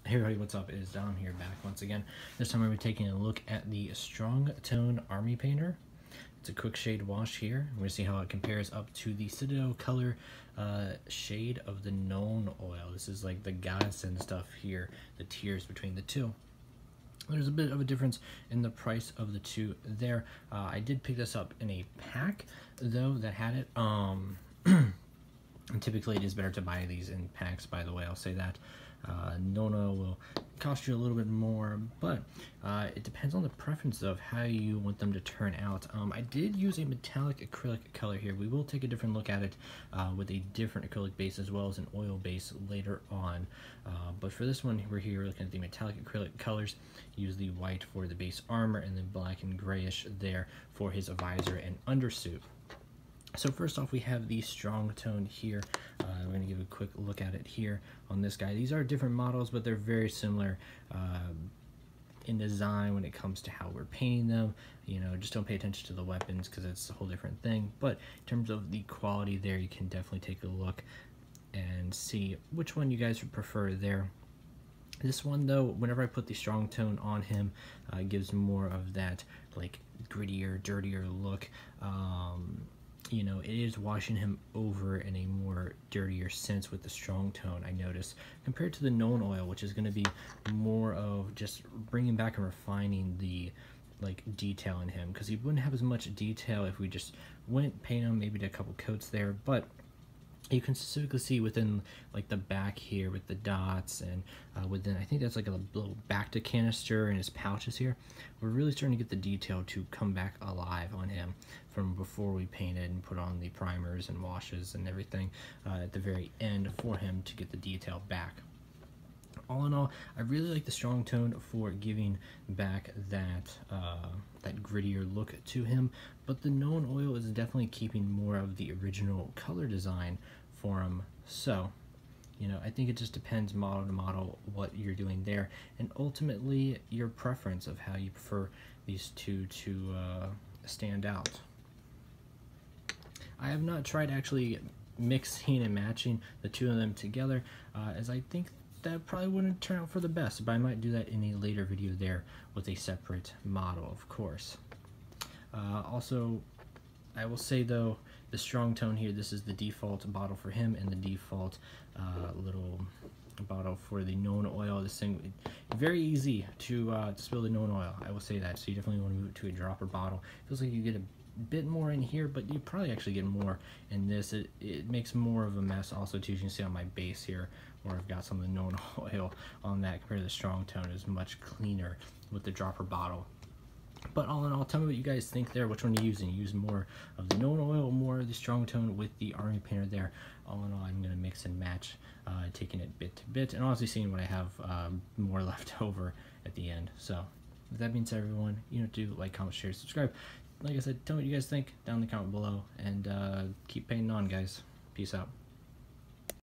Hey everybody, what's up? It is Dom here, back once again. This time we're taking a look at the Strong Tone Army Painter. It's a Quickshade wash here. We're going to see how it compares up to the Citadel color shade of the Nuln oil. This is like the godsend stuff here, the tiers between the two. There's a bit of a difference in the price of the two there. I did pick this up in a pack, though, that had it. And typically it is better to buy these in packs, by the way, I'll say that. Nuln will cost you a little bit more, but it depends on the preference of how you want them to turn out. I did use a metallic acrylic color here. We will take a different look at it with a different acrylic base as well as an oil base later on. But for this one, we're here looking at the metallic acrylic colors. Use the white for the base armor and then black and grayish there for his visor and undersuit. So first off, we have the Strong Tone here. I'm going to give a quick look at it here on this guy. These are different models, but they're very similar in design when it comes to how we're painting them. You know, just don't pay attention to the weapons because it's a whole different thing. But in terms of the quality there, you can definitely take a look and see which one you guys would prefer there. This one, though, whenever I put the Strong Tone on him, gives more of that like grittier, dirtier look. You know, it is washing him over in a more dirtier sense with the Strong Tone, I noticed, compared to the Nuln oil, which is going to be more of just bringing back and refining the like detail in him, because he wouldn't have as much detail if we just went paint him, maybe did a couple coats there. But you can specifically see within like the back here with the dots, and within, I think that's like a little back to canister in his pouches here. We're really starting to get the detail to come back alive on him from before we painted and put on the primers and washes and everything at the very end for him to get the detail back. All in all, I really like the Strong Tone for giving back that that grittier look to him, but the Nuln oil is definitely keeping more of the original color design for him. So, you know, I think it just depends model to model what you're doing there, and ultimately your preference of how you prefer these two to stand out. I have not tried actually mixing and matching the two of them together, as I think that probably wouldn't turn out for the best, but I might do that in a later video there with a separate model, of course. Also, I will say though, the Strong Tone here, this is the default bottle for him and the default little bottle for the Nuln oil. This thing, very easy to spill the Nuln oil, I will say that, so you definitely want to move it to a dropper bottle. Feels like you get a bit more in here, but you probably actually get more in this. It makes more of a mess also too. As you can see on my base here where I've got some of the Nuln oil on that compared to the Strong Tone, is much cleaner with the dropper bottle. But all in all, tell me what you guys think there. Which one are you using? You use more of the Nuln oil or more of the Strong Tone with the Army Painter there? All in all, I'm going to mix and match, taking it bit to bit, and honestly seeing what I have more left over at the end. So with that being said, everyone, you know, do like, comment, share, subscribe. Like I said, tell me what you guys think down in the comment below, and keep painting on, guys. Peace out.